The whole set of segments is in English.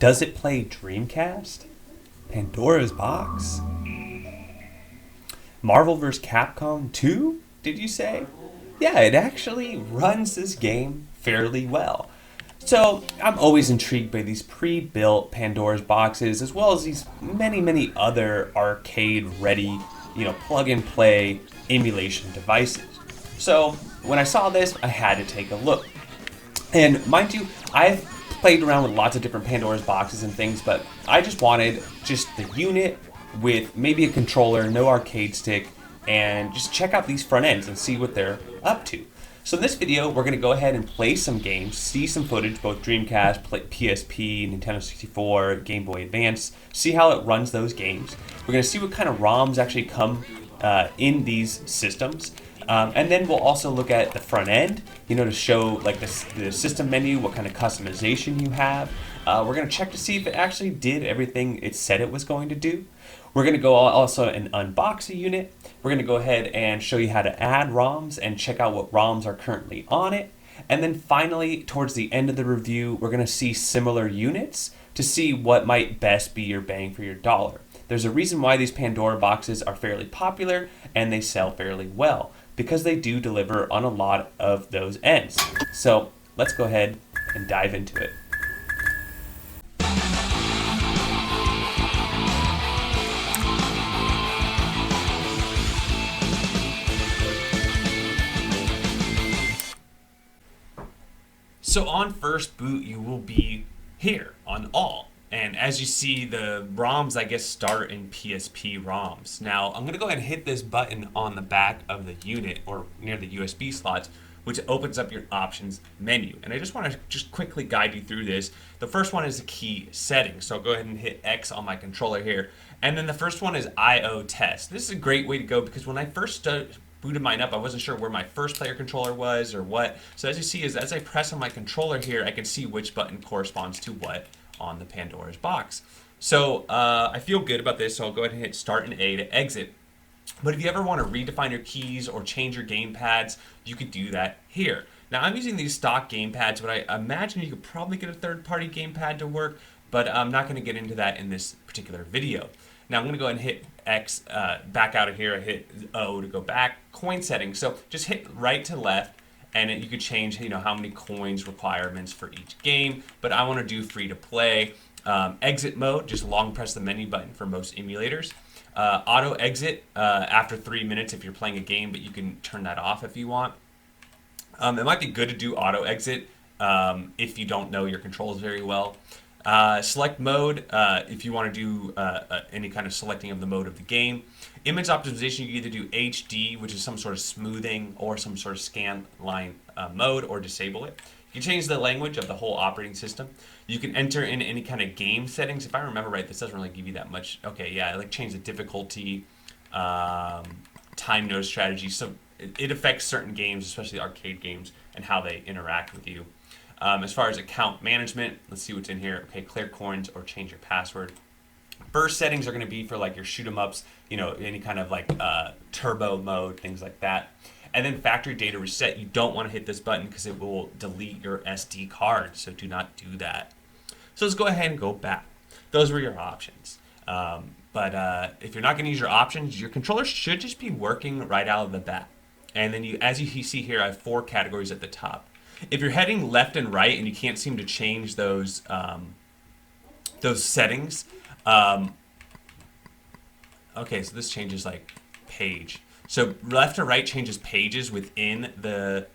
Does it play Dreamcast? Pandora's Box? Marvel vs. Capcom 2, did you say? Yeah, it actually runs this game fairly well. So I'm always intrigued by these pre-built Pandora's boxes, as well as these many other arcade-ready, plug-and-play emulation devices. So when I saw this, I had to take a look. And mind you, I've played around with lots of different Pandora's boxes and things, but I just wanted just the unit with maybe a controller, no arcade stick, and just check out these front ends and see what they're up to. So in this video, we're going to go ahead and play some games, see some footage, both Dreamcast, PSP, Nintendo 64, Game Boy Advance, see how it runs those games. We're going to see what kind of ROMs actually come in these systems. And then we'll also look at the front end, to show like the system menu, what kind of customization you have. We're going to check to see if it actually did everything it said it was going to do. We're going to go also and unbox a unit. We're going to go ahead and show you how to add ROMs and check out what ROMs are currently on it. And then finally, towards the end of the review, we're going to see similar units to see what might best be your bang for your dollar. There's a reason why these Pandora boxes are fairly popular and they sell fairly well, because they do deliver on a lot of those ends. So let's go ahead and dive into it. So on first boot, you will be here on all. And as you see, the ROMs, I guess, start in PSP ROMs. Now, I'm going to go ahead and hit this button on the back of the unit or near the USB slots, which opens up your options menu. And I just want to just quickly guide you through this. The first one is the key settings. So I'll go ahead and hit X on my controller here. And then the first one is IO test. This is a great way to go because when I first booted mine up, I wasn't sure where my first player controller was or what. So as you see, as I press on my controller here, I can see which button corresponds to what on the Pandora's box. So I feel good about this, so I'll go ahead and hit Start and A to exit. But if you ever want to redefine your keys or change your game pads, you could do that here. Now I'm using these stock game pads, but I imagine you could probably get a third-party game pad to work, but I'm not going to get into that in this particular video. Now I'm going to go ahead and hit X, back out of here. I hit O to go back. Coin settings. So just hit right to left, and you could change, how many coins requirements for each game. But I want to do free to play. Exit mode, just long press the menu button for most emulators. Auto exit after 3 minutes if you're playing a game, but you can turn that off if you want. It might be good to do auto exit if you don't know your controls very well. Select mode if you want to do any kind of selecting of the mode of the game. Image optimization, you can either do HD, which is some sort of smoothing, or some sort of scan line mode, or disable it. You can change the language of the whole operating system. You can enter in any kind of game settings. If I remember right, this doesn't really give you that much. Okay, yeah, like change the difficulty, time node strategy. So it affects certain games, especially arcade games, and how they interact with you. As far as account management, let's see what's in here. Okay, clear coins or change your password. Burst settings are going to be for like your shoot 'em ups, any kind of like turbo mode, things like that. And then factory data reset. You don't want to hit this button because it will delete your SD card, so do not do that. So let's go ahead and go back. Those were your options. But if you're not going to use your options, your controller should just be working right out of the bat. And then as you see here, I have 4 categories at the top. If you're heading left and right and you can't seem to change those settings, okay, so this changes like page. So left to right changes pages within the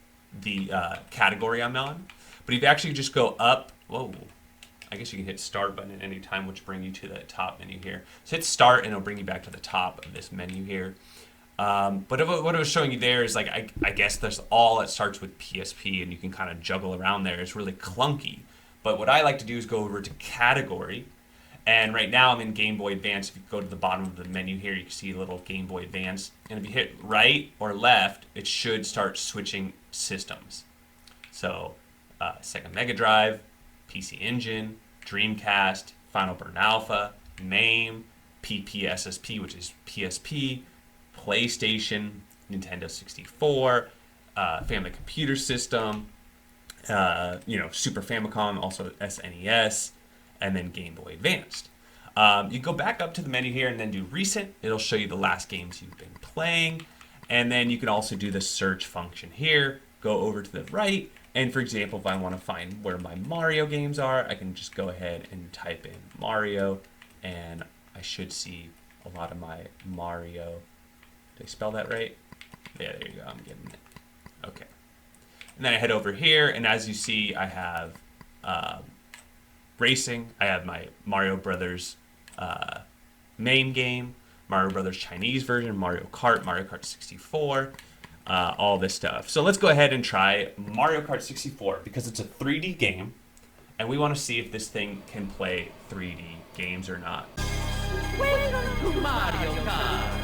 category I'm on. But if you actually just go up, whoa, I guess you can hit start button at any time, which brings you to the top menu here. So hit start and it'll bring you back to the top of this menu here. But what I was showing you there is like, I guess there's all that starts with PSP and you can kind of juggle around there. It's really clunky. But what I like to do is go over to category. And right now I'm in Game Boy Advance. If you go to the bottom of the menu here, you can see a little Game Boy Advance. And if you hit right or left, it should start switching systems. So Sega Mega Drive, PC Engine, Dreamcast, Final Burn Alpha, MAME, PPSSP, which is PSP, PlayStation, Nintendo 64, Family Computer System, Super Famicom, also SNES, and then Game Boy Advanced. You go back up to the menu here and then do recent. It'll show you the last games you've been playing. And then you can also do the search function here. Go over to the right. And for example, if I want to find where my Mario games are, I can just go ahead and type in Mario. And I should see a lot of my Mario. Did I spell that right? Yeah, there you go. I'm getting it. Okay. And then I head over here. And as you see, I have racing. I have my Mario Brothers main game, Mario Brothers Chinese version, Mario Kart 64, all this stuff. So let's go ahead and try Mario Kart 64 because it's a 3D game, and we want to see if this thing can play 3D games or not. Welcome to Mario Kart.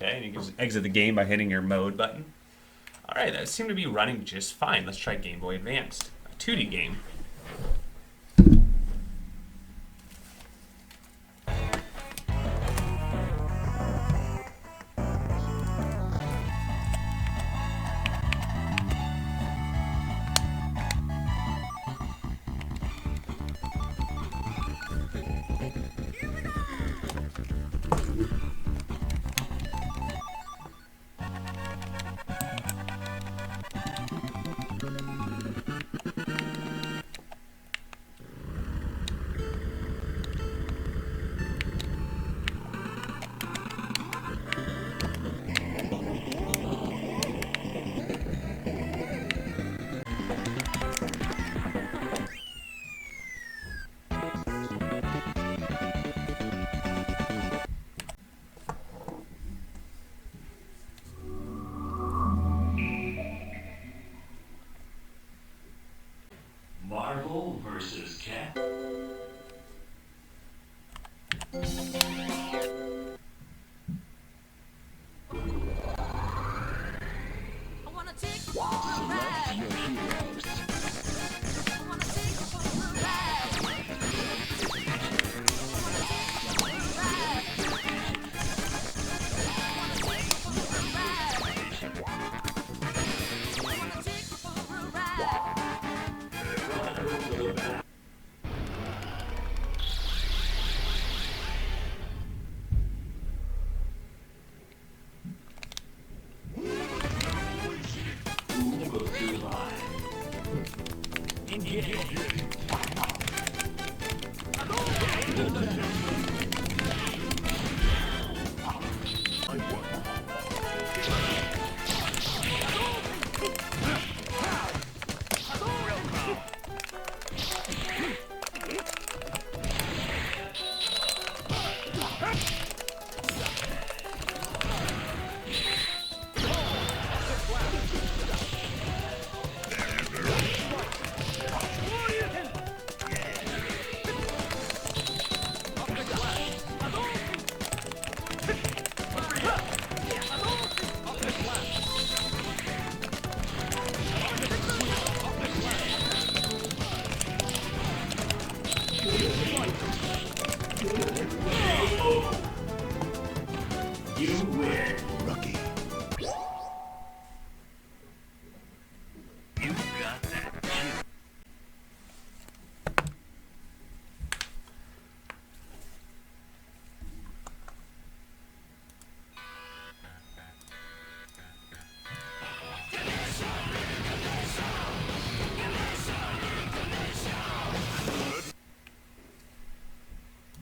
Okay, and you can just exit the game by hitting your mode button. All right, that seemed to be running just fine. Let's try Game Boy Advanced, a 2D game. Marvel versus Cat.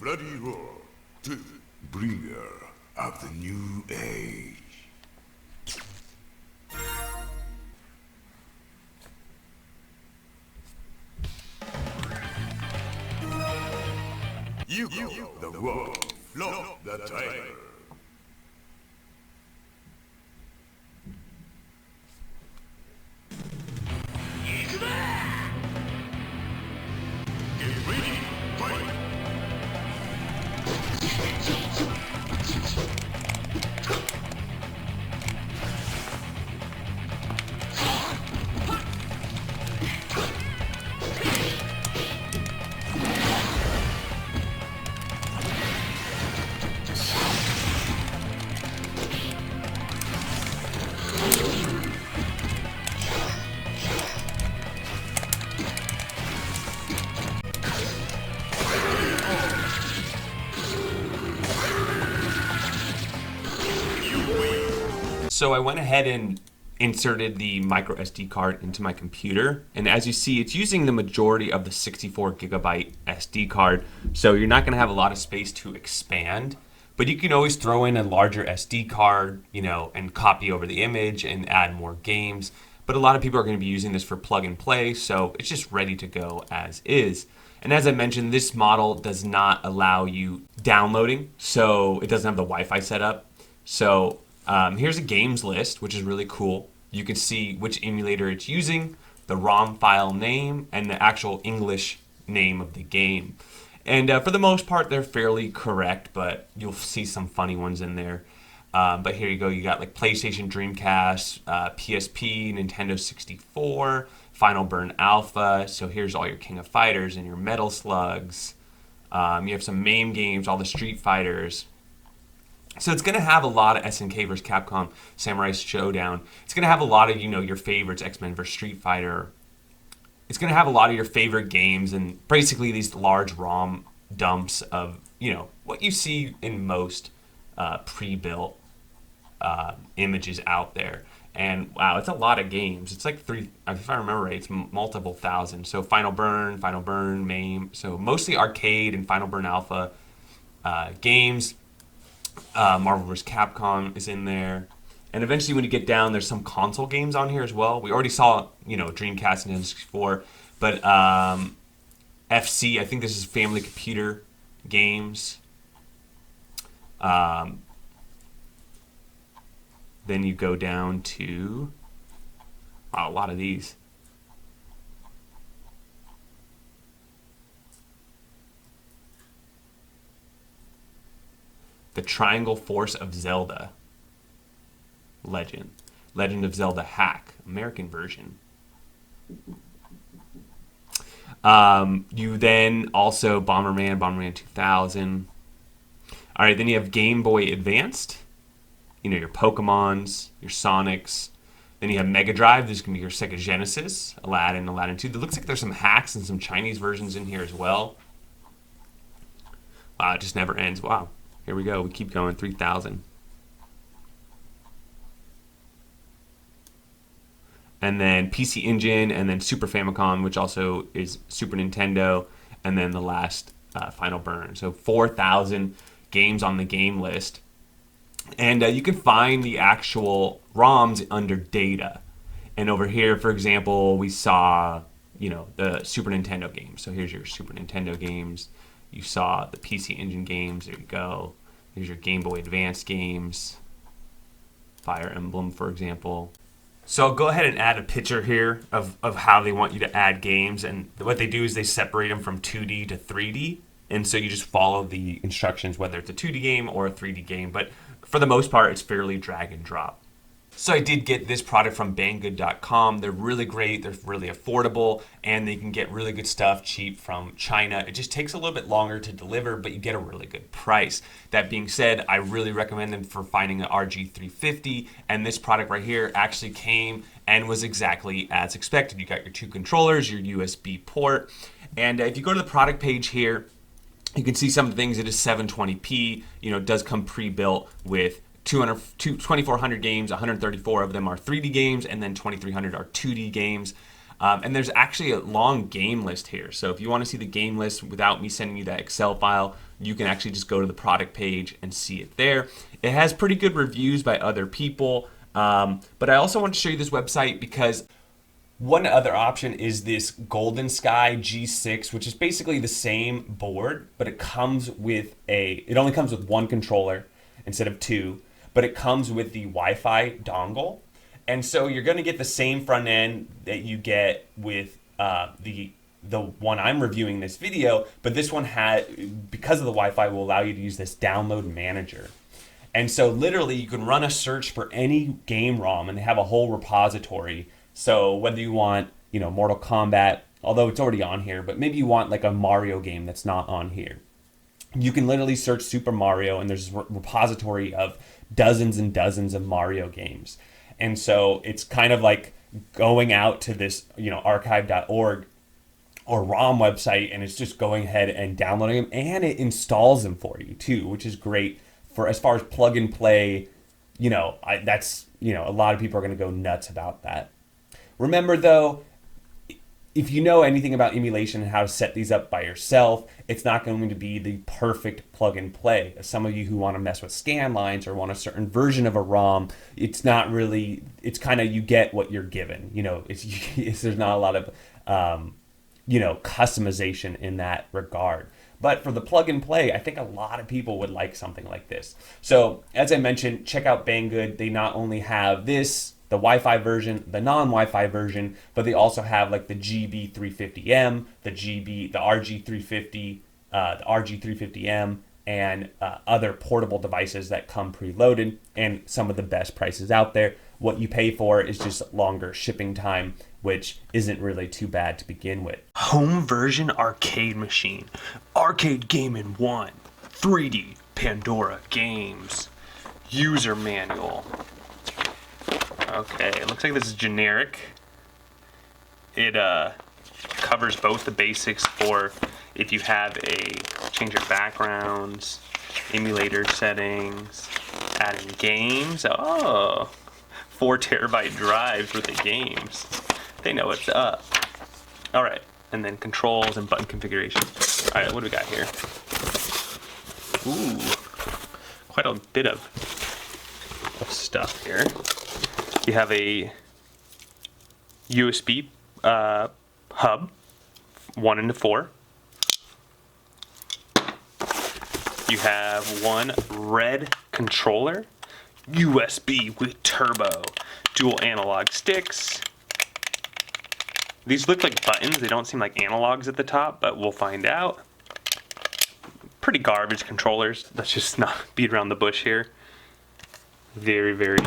Bloody Roar 2, bringer of the new age. Hugo the Wolf, Flo the Tiger. Get ready, fight! So I went ahead and inserted the micro SD card into my computer, and as you see, it's using the majority of the 64 gigabyte SD card, so you're not going to have a lot of space to expand, but you can always throw in a larger SD card, and copy over the image and add more games. But a lot of people are going to be using this for plug and play, so it's just ready to go as is. And as I mentioned, this model does not allow you downloading, so it doesn't have the Wi-Fi setup. So here's a games list, which is really cool. You can see which emulator it's using, the ROM file name, and the actual English name of the game. And for the most part, they're fairly correct, but you'll see some funny ones in there. But here you go. You got like PlayStation, Dreamcast, PSP, Nintendo 64, Final Burn Alpha. So here's all your King of Fighters and your Metal Slugs. You have some MAME games, all the Street Fighters. So it's going to have a lot of SNK vs. Capcom, Samurai Showdown. It's going to have a lot of, your favorites, X-Men vs. Street Fighter. It's going to have a lot of your favorite games and basically these large ROM dumps of, what you see in most pre-built images out there. And wow, it's a lot of games. It's like if I remember right, it's multiple thousand. So Final Burn, MAME. So mostly arcade and Final Burn Alpha games. Marvel vs. Capcom is in there. And eventually when you get down, there's some console games on here as well. We already saw, Dreamcast and N64. But FC, I think this is Family Computer games. Then you go down to a lot of these. The Triangle Force of Zelda. Legend of Zelda Hack, American version. You then also Bomberman 2000. All right, then you have Game Boy Advanced. Your Pokemons, your Sonics. Then you have Mega Drive. This is going to be your Sega Genesis, Aladdin 2. It looks like there's some hacks and some Chinese versions in here as well. Wow, it just never ends. Wow. Here we go. We keep going. 3000. And then PC Engine, and then Super Famicom, which also is Super Nintendo, and then the last Final Burn. So 4,000 games on the game list. And you can find the actual ROMs under data. And over here, for example, we saw, the Super Nintendo games. So here's your Super Nintendo games. You saw the PC Engine games. There you go. Here's your Game Boy Advance games. Fire Emblem, for example. So I'll go ahead and add a picture here of how they want you to add games. And what they do is they separate them from 2D to 3D. And so you just follow the instructions, whether it's a 2D game or a 3D game. But for the most part, it's fairly drag and drop. So I did get this product from Banggood.com. They're really great, they're really affordable, and they can get really good stuff cheap from China. It just takes a little bit longer to deliver, but you get a really good price. That being said, I really recommend them for finding an RG350, and this product right here actually came and was exactly as expected. You got your two controllers, your USB port, and if you go to the product page here, you can see some of the things. It is 720p, it does come pre-built with 2,400 games, 134 of them are 3D games, and then 2,300 are 2D games. And there's actually a long game list here. So if you want to see the game list without me sending you that Excel file, you can actually just go to the product page and see it there. It has pretty good reviews by other people, but I also want to show you this website because one other option is this Golden Sky G6, which is basically the same board, but it only comes with one controller instead of two, but it comes with the Wi-Fi dongle. And so you're going to get the same front end that you get with the one I'm reviewing this video, but this one because of the Wi-Fi, will allow you to use this download manager. And so literally you can run a search for any game ROM and they have a whole repository. So whether you want, Mortal Kombat, although it's already on here, but maybe you want like a Mario game that's not on here. You can literally search Super Mario and there's a repository of dozens and dozens of Mario games. And so it's kind of like going out to this, archive.org or ROM website, and it's just going ahead and downloading them, and it installs them for you too, which is great for as far as plug and play. A lot of people are going to go nuts about that. Remember though, if you know anything about emulation and how to set these up by yourself, it's not going to be the perfect plug and play. Some of you who want to mess with scan lines or want a certain version of a ROM, it's not really, it's kind of, you get what you're given. There's not a lot of, customization in that regard. But for the plug and play, I think a lot of people would like something like this. So as I mentioned, check out Banggood. They not only have this, the Wi-Fi version, the non-Wi-Fi version, but they also have like the GB350M, the RG350, the RG350M, and other portable devices that come preloaded, and some of the best prices out there. What you pay for is just longer shipping time, which isn't really too bad to begin with. Home version arcade machine. Arcade game in one. 3D Pandora games. User manual. Okay, it looks like this is generic. It covers both the basics for if you have change your backgrounds, emulator settings, adding games. Oh, 4 terabyte drives with the games. They know what's up. All right, and then controls and button configuration. All right, what do we got here? Ooh, quite a bit of stuff here. You have a USB hub, 1 into 4. You have one red controller, USB with turbo, dual analog sticks. These look like buttons. They don't seem like analogs at the top, but we'll find out. Pretty garbage controllers. Let's just not beat around the bush here. Very, very...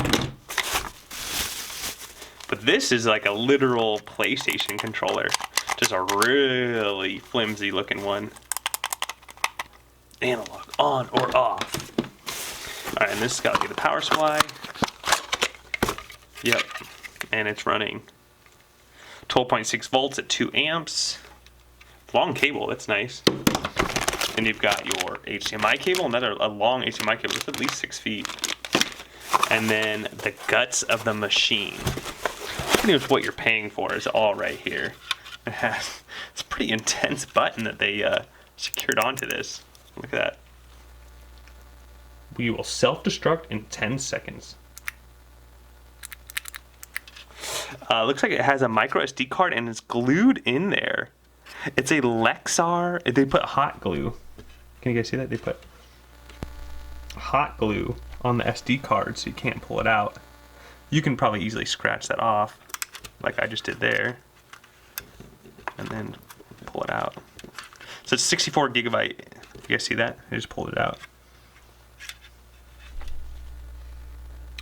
But this is like a literal PlayStation controller. Just a really flimsy looking one. Analog on or off. Alright, and this has got to be the power supply. Yep. And it's running 12.6 volts at 2 amps. Long cable, that's nice. And you've got your HDMI cable, a long HDMI cable. It's at least 6 feet. And then the guts of the machine. Pretty much what you're paying for is all right here. It's a pretty intense button that they secured onto this. Look at that. We will self-destruct in 10 seconds. Looks like it has a micro SD card and it's glued in there. It's a Lexar. They put hot glue. Can you guys see that? They put hot glue on the SD card so you can't pull it out. You can probably easily scratch that off like I just did there and then pull it out. So it's 64 gigabyte. You guys see that? I just pulled it out.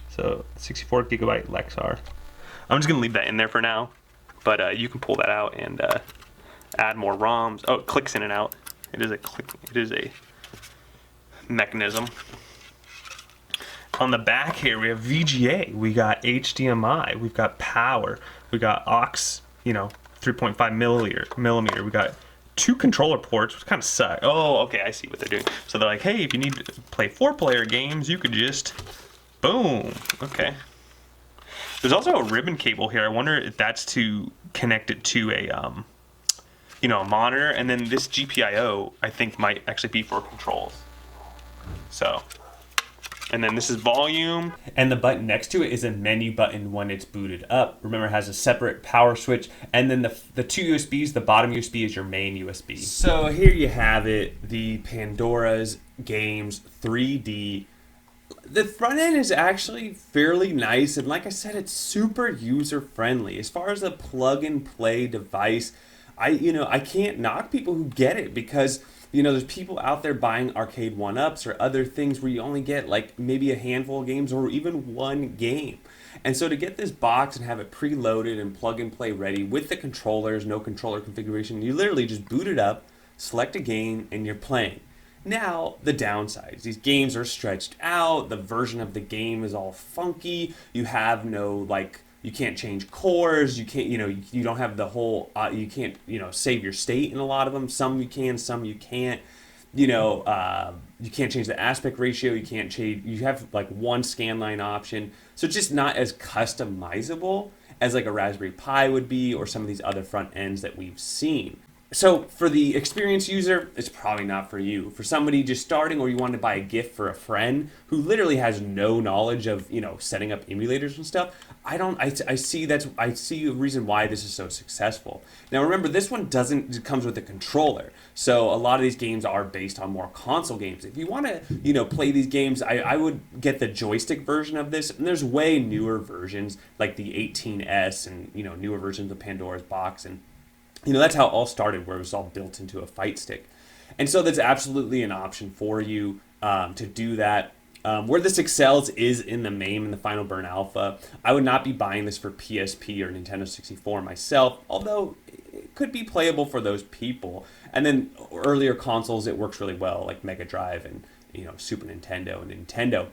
So 64 gigabyte Lexar. I'm just gonna leave that in there for now, but you can pull that out and add more ROMs. Oh, it clicks in and out. It is a mechanism. On the back here, we have VGA, we got HDMI, we've got power, we got aux, 3.5 millimeter. We got 2 controller ports, which kind of suck. Oh, okay, I see what they're doing. So they're like, hey, if you need to play 4-player games, you could just, boom. Okay. There's also a ribbon cable here. I wonder if that's to connect it to a monitor, and then this GPIO I think might actually be for controls. So, and then this is volume. And the button next to it is a menu button when it's booted up. Remember, it has a separate power switch. And then the two USBs, the bottom USB is your main USB. So here you have it, the Pandora's Games 3D. The front end is actually fairly nice. And like I said, it's super user-friendly. As far as a plug-and-play device, I can't knock people who get it because there's people out there buying arcade one-ups or other things where you only get like maybe a handful of games or even one game. And so to get this box and have it preloaded and plug and play ready with the controllers, no controller configuration, you literally just boot it up, select a game, and you're playing. Now, the downsides. These games are stretched out, the version of the game is all funky, you have no you can't change cores, you can't, you don't have the whole, you can't, save your state in a lot of them. Some you can, some you can't. You can't change the aspect ratio, you can't change, you have like one scan line option. So it's just not as customizable as like a Raspberry Pi would be or some of these other front ends that we've seen. So for the experienced user, it's probably not for you. For somebody just starting or you want to buy a gift for a friend who literally has no knowledge of, setting up emulators and stuff, I see a reason why this is so successful. Now remember, this one it comes with a controller. So a lot of these games are based on more console games. If you want to, play these games, I would get the joystick version of this. And there's way newer versions like the 18S and, newer versions of Pandora's Box, and that's how it all started, where it was all built into a fight stick. And so that's absolutely an option for you to do that. Where this excels is in the MAME and the Final Burn Alpha. I would not be buying this for PSP or Nintendo 64 myself, although it could be playable for those people. And then earlier consoles, it works really well, like Mega Drive and Super Nintendo and Nintendo.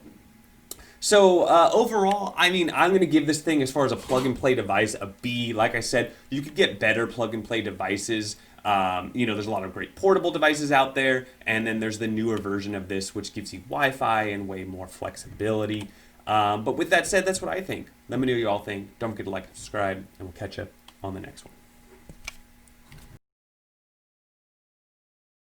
So overall, I'm going to give this thing, as far as a plug-and-play device, a B. Like I said, you could get better plug-and-play devices. There's a lot of great portable devices out there, and then there's the newer version of this, which gives you Wi-Fi and way more flexibility. But with that said, that's what I think. Let me know what you all think. Don't forget to like and subscribe, and we'll catch up on the next one.